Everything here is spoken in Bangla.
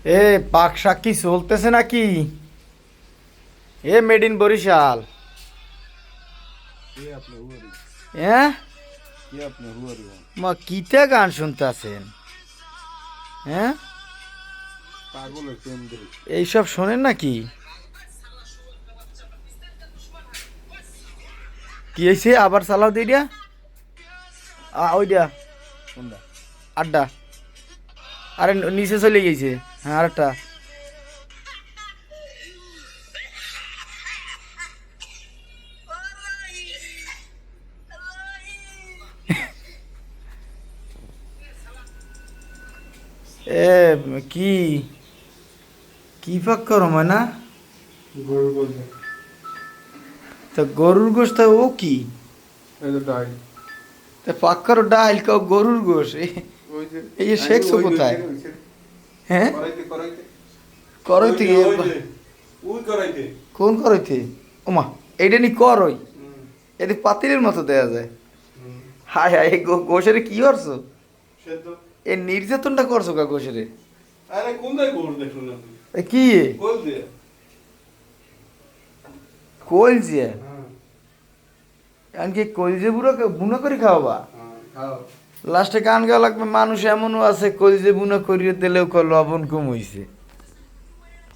এ পাক শাক কি চলতেছে নাকি? এ মেড ইন বরিশাল। কে আপনি হুয়ারি? হ্যাঁ, কে আপনি হুয়ারি? মা কিতা গান শুনতেছেন? হ্যাঁ, পাগলের প্রেম দেশ। এইসব শোনেন নাকি? কি হয়েছে আবার চালাও দিডিয়া? ওইটা কোনটা? আড্ডা। আরে নিচে চলে গেছে। হ্যাঁ, আরেকটা। এ কি কি পাক করো না? গরু বলছে। তা গরুর গোশ তা ও কি? এই তো ডাই। তা পাক করো ডাইল কাও গরুর গোশ ওই যে এই যে শেখছো কোথায়? হ্যাঁ, করাইতে করাইতে। ওই করইতে যে ওই যে ওই করাইতে। কোন করইতে? ওমা, এইটা নি করই। হুম এতে পাতিলের মতো দেয়া যায়। হুম। হায় হায়, গোশরে কি করছো? সেদ্ধ। এ নির্যাতনটা করছো কা গোশরে? আরে কোনটাই গরু দেখুন না তুই? এ কি কোল দিয়ে। কলজে? হ্যাঁ এমনকি কলজে বুড়ো বুনো করে খাওয়াবা? হ্যাঁ খাও। লাস্টে গান গাওয়া লাগবে, মানুষ এমনও আছে কলজে বুনো করিয়ে দিলেও লবণ কম হইছে।